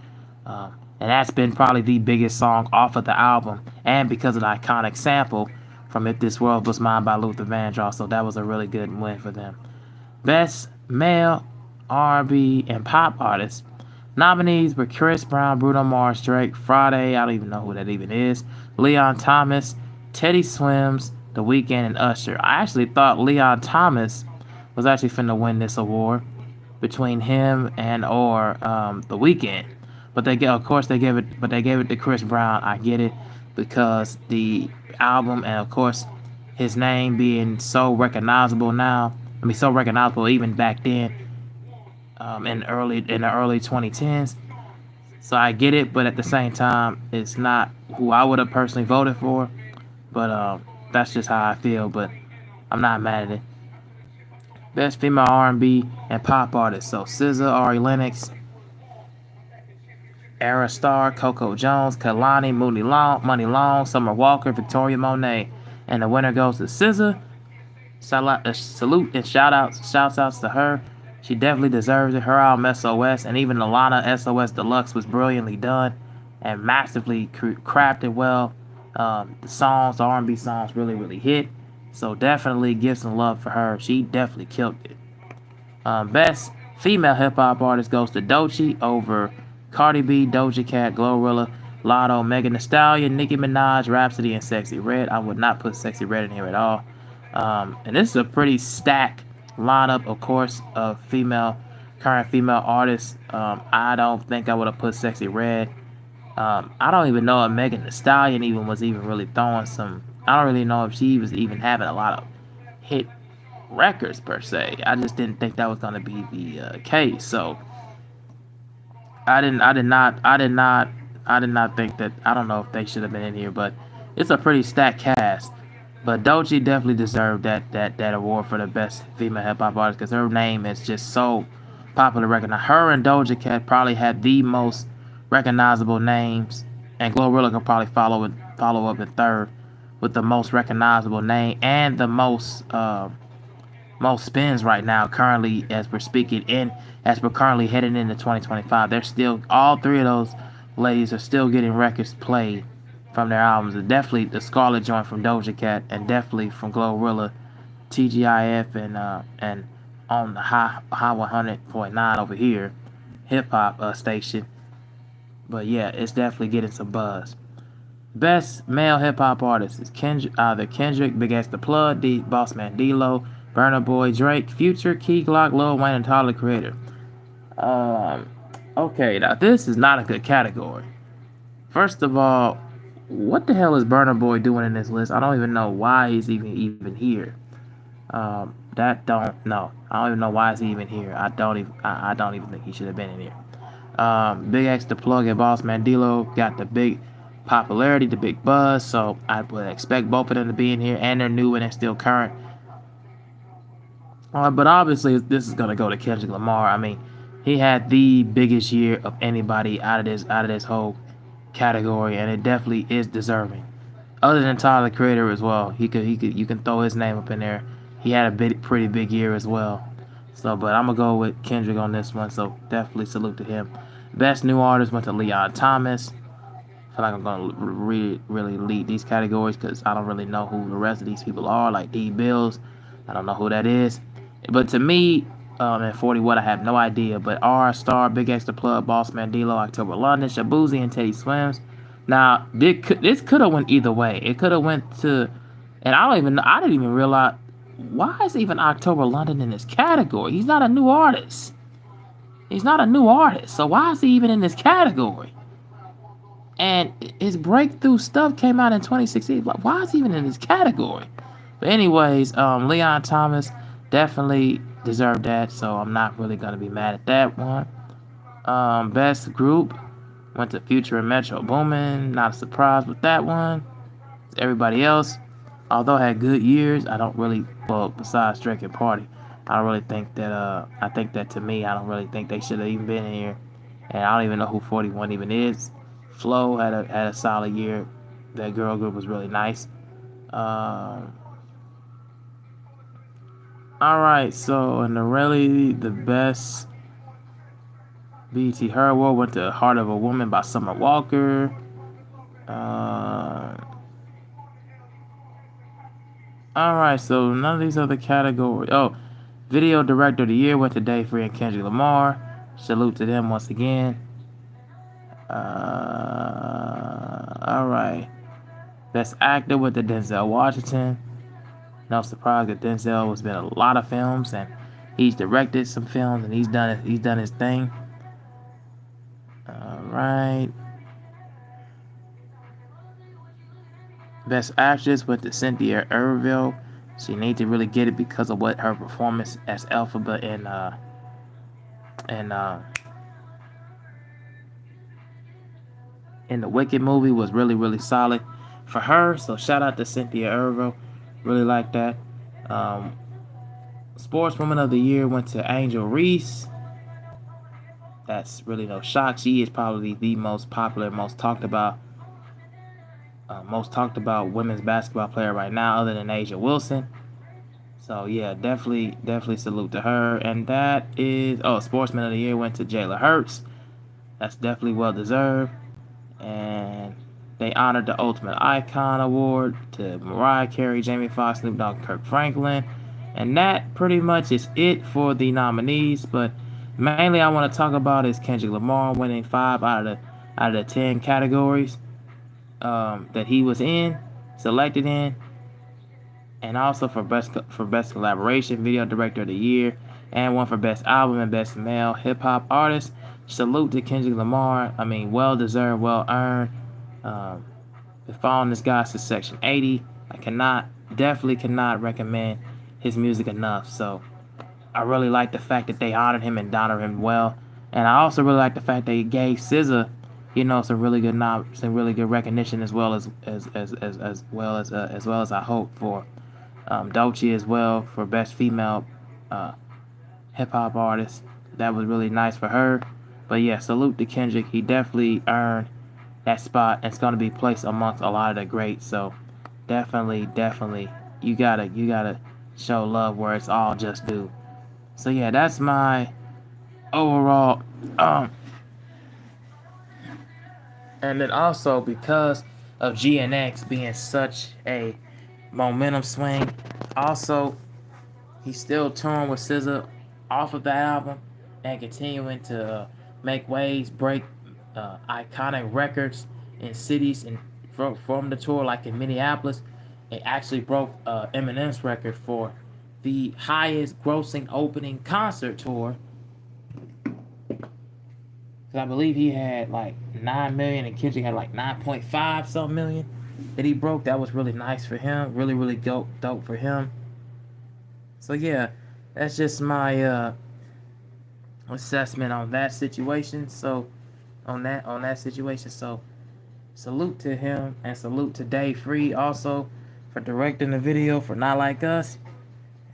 and that's been probably the biggest song off of the album, and because of the iconic sample from If This World Was Mine by Luther Vandross. So that was a really good win for them. Best Male R&B and Pop Artist. Nominees were Chris Brown, Bruno Mars, Drake, Friday, I don't even know who that even is, Leon Thomas, Teddy Swims, The Weeknd, and Usher. I actually thought Leon Thomas was actually finna win this award between him and or The Weeknd. But they gave it to Chris Brown. I get it because the album and of course his name being so recognizable now. I mean, so recognizable even back then. In the early 2010s, so I get it, but at the same time, it's not who I would have personally voted for. But that's just how I feel. But I'm not mad at it. Best Female R&B and Pop Artist. So SZA, Ari Lennox, Era Star, Coco Jones, Kehlani, Money Long, Summer Walker, Victoria Monet, and the winner goes to SZA. Salute and shouts outs to her. She definitely deserves it. Her album SOS and even Alana SOS Deluxe was brilliantly done and massively crafted well. The R&B songs really, really hit. So definitely give some love for her. She definitely killed it. Best Female Hip Hop Artist goes to Doechii over Cardi B, Doja Cat, Glorilla, Lotto, Megan Thee Stallion, Nicki Minaj, Rhapsody, and Sexy Red. I would not put Sexy Red in here at all. And this is a pretty stacked lineup, of course, of current female artists. I don't think I would have put Sexy Red. I don't even know if Megan Thee Stallion was really throwing some. I don't really know if she was even having a lot of hit records per se. I just didn't think that was going to be the case. So I did not think that. I don't know if they should have been in here, but it's a pretty stacked cast. But Doechii definitely deserved that award for the best female hip hop artist because her name is just so popular, recognized. Her and Doja Cat probably had the most recognizable names, and Glorilla could probably follow up in third with the most recognizable name and the most spins right now. Currently, as we're currently heading into 2025, they're still all three of those ladies are still getting records played from their albums. And definitely the Scarlet joint from Doja Cat, and definitely from Glorilla, TGIF, and on the high 100.9 over here, hip hop station. But yeah, it's definitely getting some buzz. Best male hip hop artist is Kendrick, Big X the Plug, Bossman D-Lo, Burna Boy, Drake, Future, Key Glock, Lil Wayne, and Tyler the Creator. Okay, now this is not a good category. First of all, what the hell is Burna Boy doing in this list? I don't even know why he's even here. That don't know. I don't even know why is he even here. I don't even think he should have been in here. Big X the plug and Boss Mandilo got the big popularity, the big buzz. So I would expect both of them to be in here, and they're new and they're still current. But obviously, this is gonna go to Kendrick Lamar. I mean, he had the biggest year of anybody out of this whole category, and it definitely is deserving. Other than Tyler the Creator as well, you can throw his name up in there. He had a pretty big year as well. So, but I'm gonna go with Kendrick on this one. So definitely salute to him. Best new artist went to Leon Thomas. I feel like I'm gonna really lead these categories because I don't really know who the rest of these people are. Like D Bills, I don't know who that is. But to me, and 40 What, I have no idea. But R Star, Big X the Plug, Boss Mandilo, October London, Shabuzi, and Teddy Swims. Now this could have went either way. It could have went to, and I didn't even realize why is even October London in this category. He's not a new artist. He's not a new artist. So why is he even in this category? And his breakthrough stuff came out in 2016. Like, why is he even in this category? But anyways, Leon Thomas definitely deserved that, so I'm not really gonna be mad at that one. Best group went to Future and Metro Boomin. Not a surprise with that one. Everybody else, although had good years, I don't really, well, besides Drake and Party, I don't really think that. I think that to me, I don't really think they should have even been in here, and I don't even know who 41 even is. Flo had a solid year. That girl group was really nice. All right, so in the best BT Her Award went to Heart of a Woman by Summer Walker. All right, so none of these other categories. Oh, Video Director of the Year went to Dave Free and Kendrick Lamar. Salute to them once again. All right. Best Actor went to Denzel Washington. No surprise that Denzel has been in a lot of films and he's directed some films and he's done his thing. All right. Best Actress went to Cynthia Erivo. She needs to really get it because of what her performance as Elphaba in the Wicked movie was really solid for her. So shout out to Cynthia Erivo. Really like that. Sportswoman of the Year went to Angel Reese. That's really no shock. She is probably the most popular, most talked about women's basketball player right now, other than Asia Wilson. So yeah, definitely salute to her. And that is Sportsman of the Year went to Jayla Hurts. That's definitely well deserved. And they honored the Ultimate Icon Award to Mariah Carey, Jamie Foxx, Snoop Dogg, and Kirk Franklin. And that pretty much is it for the nominees. But mainly I want to talk about is Kendrick Lamar winning 5 out of the 10 categories that he was selected in, and also for best collaboration, Video Director of the Year, and one for Best Album and Best Male Hip Hop Artist. Salute to Kendrick Lamar. I mean, well deserved, well earned. Been following this guy since Section 80. Definitely cannot recommend his music enough. So I really like the fact that they honored him and honored him well, and I also really like the fact they gave SZA, some really good recognition as well as I hope for Dolce as well for Best Female Hip Hop Artist. That was really nice for her. But yeah, salute to Kendrick. He definitely earned that spot. And it's going to be placed amongst a lot of the greats. So definitely, you gotta show love where it's all just due. So yeah, that's my overall. And then also because of GNX being such a momentum swing, also he's still touring with SZA off of that album and continuing to make waves, break iconic records in cities and from the tour, like in Minneapolis. It actually broke Eminem's record for the highest grossing opening concert tour. Because I believe he had like 9 million and Kendrick had like 9.5 something million that he broke. That was really nice for him. Really dope for him. So yeah, that's just my assessment on that situation. So on that situation. So salute to him and salute to Dave Free also for directing the video for Not Like Us,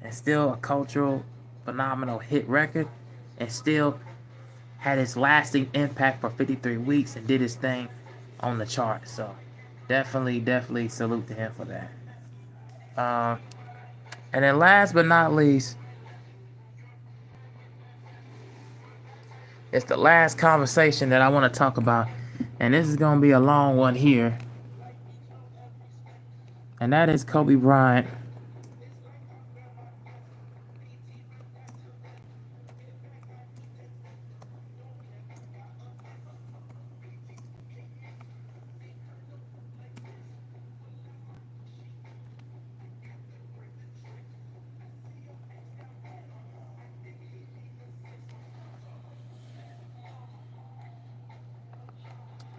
and still a cultural phenomenal hit record, and still had its lasting impact for 53 weeks and did his thing on the chart. So definitely salute to him for that. Um, and then last but not least, it's the last conversation that I want to talk about, and this is going to be a long one here, and that is Kobe Bryant.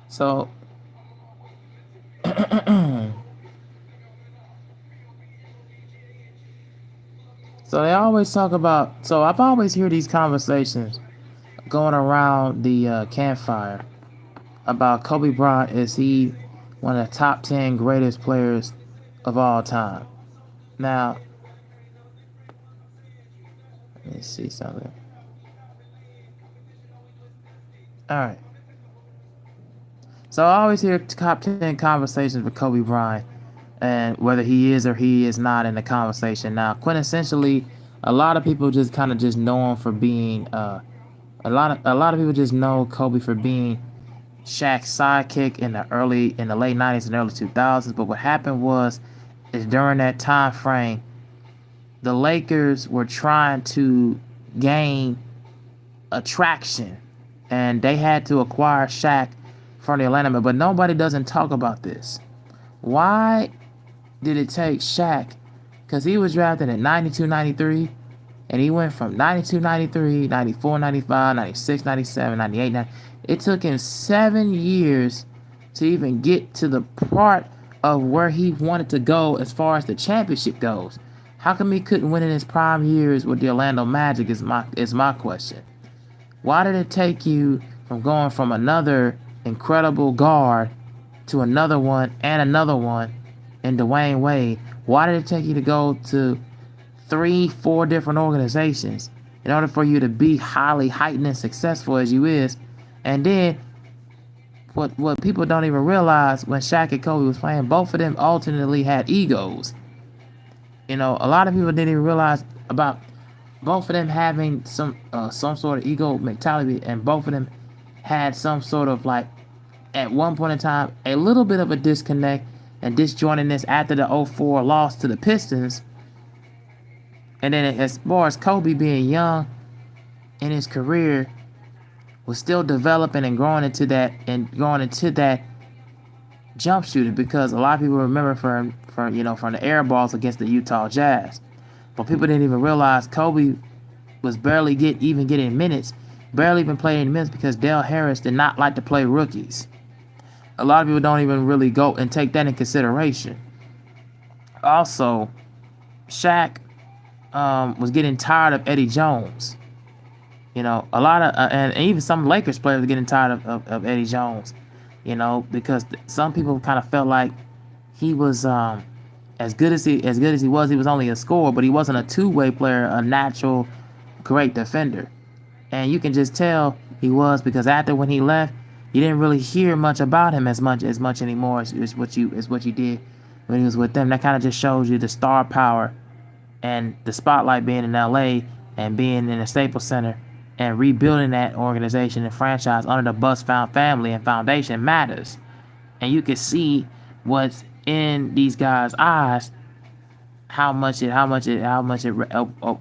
So so they always talk about, so I've always heard these conversations going around the campfire about Kobe Bryant. Is he one of the top 10 greatest players of all time? Now, let me see something. All right. So I always hear top 10 conversations with Kobe Bryant, and whether he is or he is not in the conversation. Now, quintessentially, a lot of people just kind of just know him for being a lot of people just know Kobe for being Shaq's sidekick in the late 90s and early 2000s. But what happened was, is during that time frame, the Lakers were trying to gain attraction, and they had to acquire Shaq from the Atlanta. But nobody doesn't talk about this. Why did it take Shaq? Because he was drafted in 92, 93, and he went from 92, 93, 94, 95, 96, 97, 98, 90. It took him 7 years to even get to the part of where he wanted to go as far as the championship goes. How come he couldn't win in his prime years with the Orlando Magic is my question. Why did it take you from going from another incredible guard to another one and another one in Dwayne Wade? Why did it take you to go to 3-4 different organizations in order for you to be highly heightened and successful as you is? And then what people don't even realize, when Shaq and Kobe was playing, both of them alternately had egos. A lot of people didn't even realize about both of them having some sort of ego mentality, and both of them had some sort of, like, at one point in time, a little bit of a disconnect and disjointedness after the 04 loss to the Pistons. And then as far as Kobe being young in his career, was still developing and growing into that jump shooter, because a lot of people remember from the air balls against the Utah Jazz. But people didn't even realize Kobe was barely getting minutes, barely even playing minutes, because Dale Harris did not like to play rookies. A lot of people don't even really go and take that in consideration. Also, Shaq was getting tired of Eddie Jones. A lot of and even some Lakers players were getting tired of Eddie Jones. Because some people kind of felt like he was as good as he was. He was only a scorer, but he wasn't a two-way player, a natural great defender. And you can just tell he was, because after when he left, you didn't really hear much about him as much anymore as what you did when he was with them. That kind of just shows you the star power and the spotlight being in LA and being in the Staples Center and rebuilding that organization and franchise under the Bus family and foundation matters. And you can see what's in these guys' eyes, how much it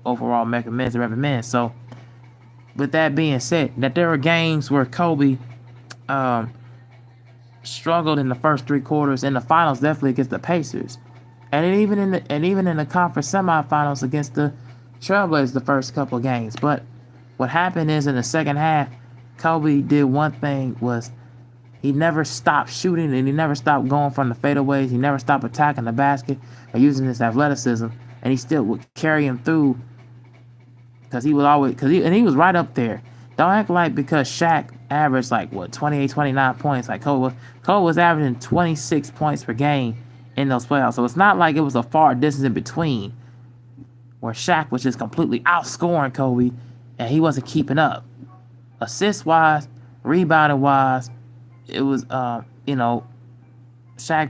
overall recommends. So, with that being said, that there were games where Kobe struggled in the first 3 quarters in the finals, definitely against the Pacers, and even in the conference semifinals against the Trailblazers the first couple of games. But what happened is, in the second half, Kobe did one thing, was he never stopped shooting, and he never stopped going from the fadeaways. He never stopped attacking the basket or using his athleticism and he still would carry him through because he was always and he was right up there. Don't act like because Shaq averaged like what 28, 29 points, like Kobe was averaging 26 points per game in those playoffs. So it's not like it was a far distance in between where Shaq was just completely outscoring Kobe and he wasn't keeping up. Assist wise, rebounding wise, it was Shaq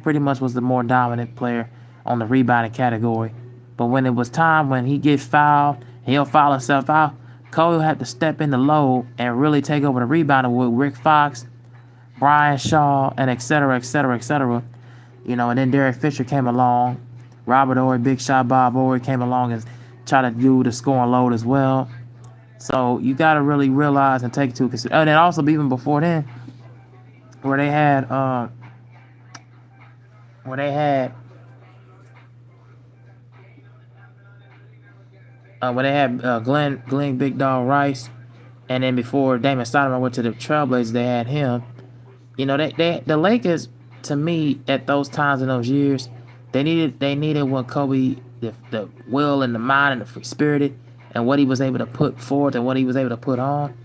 pretty much was the more dominant player on the rebounding category. But when it was time when he gets fouled, he'll foul himself out, Kobe had to step in the low and really take over the rebounding with Rick Fox, Brian Shaw, and et cetera, et cetera, et cetera. And then Derek Fisher came along. Robert Horry, Big Shot Bob Horry came along and tried to do the scoring load as well. So you got to really realize and take into consideration. And then also even before then, where they had Glenn Big Dog Rice, and then before Damon Stoudemire went to the Trailblazers, they had him. The Lakers, to me, at those times in those years, they needed what Kobe, the will and the mind and the free spirited, and what he was able to put forth and what he was able to put on.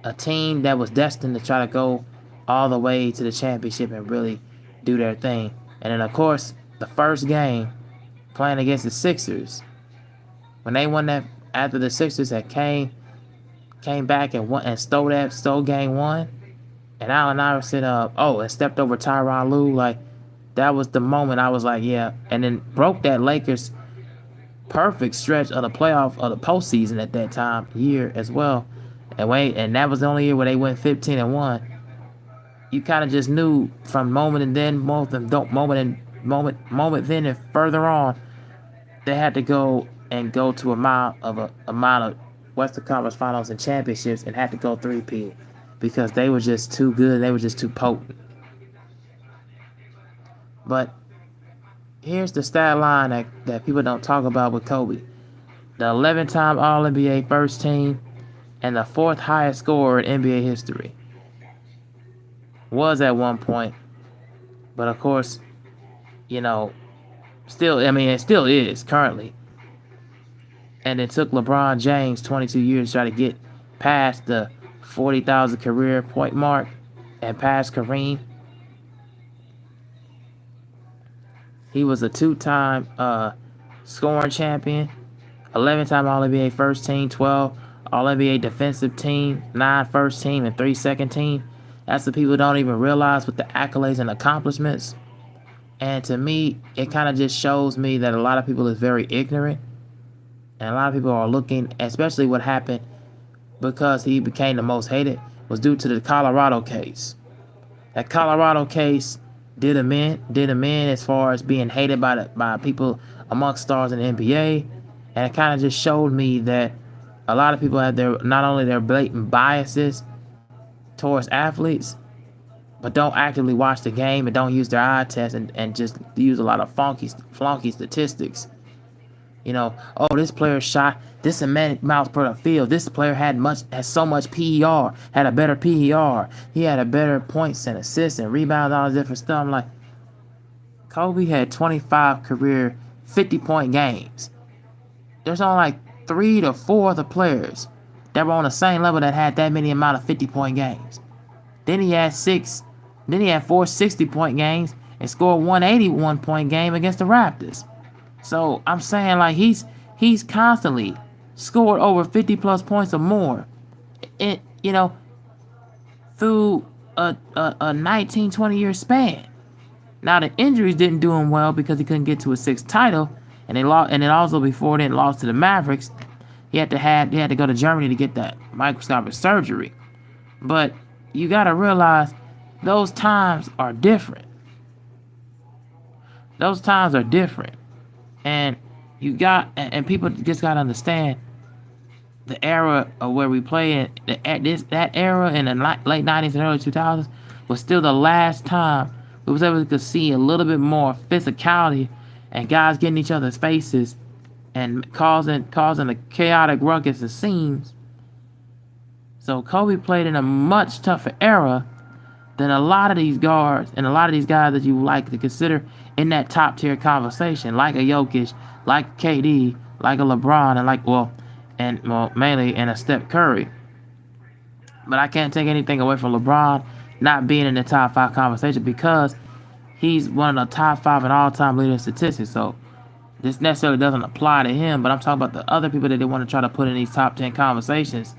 A team that was destined to try to go all the way to the championship and really do their thing. And then, of course, the first game playing against the Sixers, when they won that, after the Sixers had came back and won and stole game one, and Allen Iverson and stepped over Tyronn Lue, like that was the moment I was like, yeah, and then broke that Lakers perfect stretch of the playoff of the postseason at that time year as well, and that was the only year where they went 15-1. You kind of just knew from moment then and further on, they had to go to amount of Western Conference Finals and championships and had to go three-peat because they were just too good. They were just too potent. But here's the stat line that people don't talk about with Kobe. The 11-time All-NBA first team and the 4th highest scorer in NBA history. Was at one point. But of course, it still is currently. And it took LeBron James 22 years to try to get past the 40,000 career point mark and past Kareem. He was a 2-time scoring champion, 11-time All-NBA first team, 12 All-NBA defensive team, 9 first team, and 3 second team. That's what people don't even realize with the accolades and accomplishments. And to me, it kind of just shows me that a lot of people is very ignorant. And a lot of people are looking, especially what happened because he became the most hated, was due to the Colorado case. That Colorado case did him in as far as being hated by people amongst stars in the NBA. And it kind of just showed me that a lot of people have not only their blatant biases towards athletes, but don't actively watch the game and don't use their eye test and just use a lot of flunky statistics. This player shot this amount per field. This player has so much PER, had a better PER. He had a better points and assists and rebounds, all this different stuff. I'm like, Kobe had 25 career 50-point games. There's only like 3 to 4 other players that were on the same level that had that many amount of 50-point games. Then he had 4 60-point games and scored 181-point game against the Raptors. So I'm saying like he's constantly scored over 50 plus points or more, through a 19-20 year span. Now the injuries didn't do him well because he couldn't get to a 6th title, and they lost. And then also before then lost to the Mavericks. He had to go to Germany to get that microscopic surgery. But you got to realize those times are different. And and people just got to understand the era of where we play in. That era in the late 90s and early 2000s was still the last time we was able to see a little bit more physicality and guys getting each other's faces and causing a chaotic ruckus, it seems. So Kobe played in a much tougher era than a lot of these guards and a lot of these guys that you like to consider in that top tier conversation, like a Jokic, like a KD, like a LeBron, and mainly in a Steph Curry. But I can't take anything away from LeBron not being in the top 5 conversation because he's one of the top 5 in all-time leading statistics. So this necessarily doesn't apply to him, but I'm talking about the other people that they want to try to put in these top 10 conversations.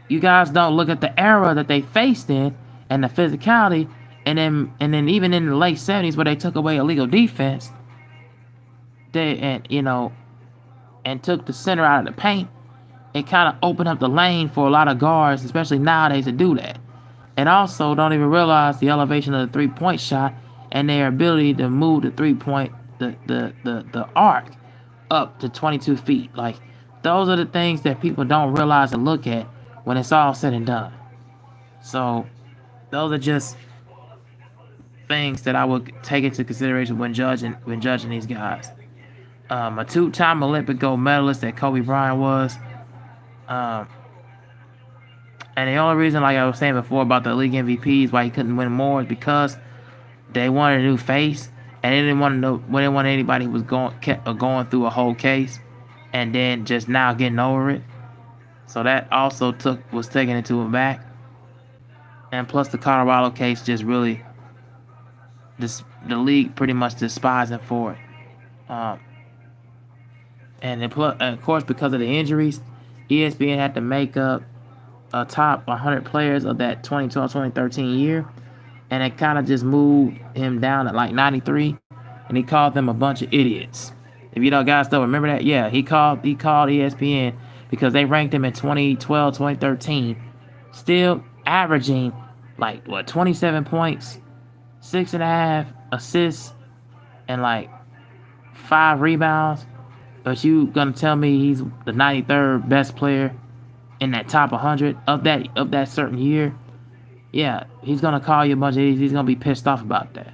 You guys don't look at the era that they faced in and the physicality, and then even in the late 70s where they took away illegal defense, and took the center out of the paint. It kind of opened up the lane for a lot of guards, especially nowadays, to do that. And also don't even realize the elevation of the 3-point shot and their ability to move the 3-point the arc up to 22 feet. Like, those are the things that people don't realize and look at when it's all said and done. So those are just things that I would take into consideration when judging these guys. A 2-time Olympic gold medalist that Kobe Bryant was. And the only reason, like I was saying before about the league MVPs, why he couldn't win more is because they wanted a new face, and they didn't want anybody who was going through a whole case and then just now getting over it. So that also was taken into it back. And plus the Colorado case just really, the league pretty much despised him for it. And of course, because of the injuries, ESPN had to make up a top 100 players of that 2012-2013 year, and it kind of just moved him down at like 93, and he called them a bunch of idiots. If you guys don't remember that, yeah, he called ESPN because they ranked him in 2012-2013, still averaging like 27 points, 6.5 assists, and like 5 rebounds. But you gonna tell me he's the 93rd best player in that top 100 of that certain year? Yeah, he's gonna call you a bunch of idiots. He's gonna be pissed off about that.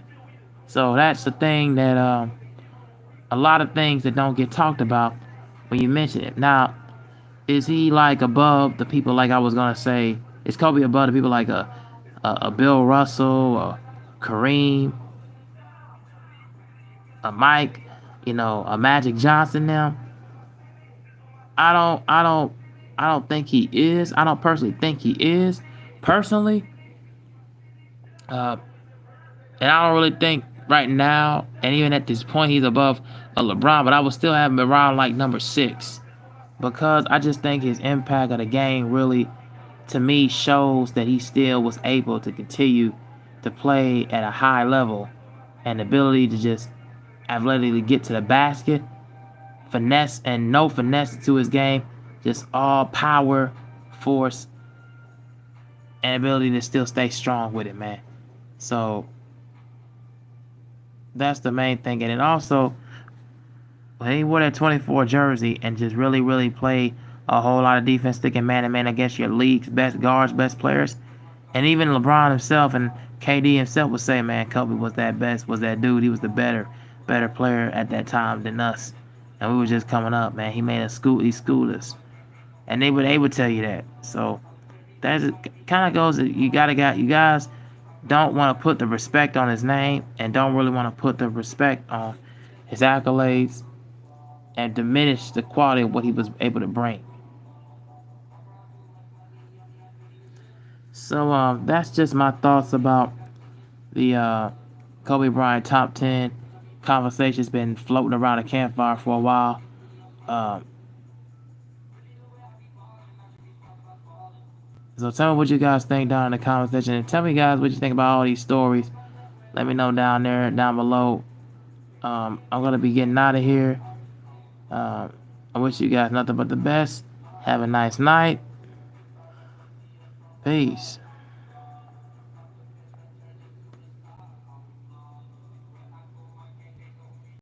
So that's the thing that a lot of things that don't get talked about when you mention it. Now, is he like above the people like I was gonna say? Is Kobe above the people like a Bill Russell or Kareem, a Mike, a Magic Johnson now? I don't think he is. I don't personally think he is. Personally. And I don't really think right now, and even at this point, he's above a LeBron, but I would still have him around like number 6. Because I just think his impact of the game really, to me, shows that he still was able to continue to play at a high level, and the ability to just athletically get to the basket, finesse, and no finesse to his game, just all power, force, and ability to still stay strong with it, man. So that's the main thing. And then also, when he wore that 24 jersey and just really, really played a whole lot of defense, sticking man-to-man against your league's best guards, best players, and even LeBron himself and KD himself would say, man, Kobe was that dude. He was the better player at that time than us. And we were just coming up, man. He schooled us. And they would tell you that. So that kind of goes, you guys don't want to put the respect on his name and don't really want to put the respect on his accolades and diminish the quality of what he was able to bring. So that's just my thoughts about the Kobe Bryant top 10 conversation's been floating around a campfire for a while. So tell me what you guys think down in the comment section, and tell me guys what you think about all these stories. Let me know down below. I'm gonna be getting out of here. I wish you guys nothing but the best. Have a nice night. Peace.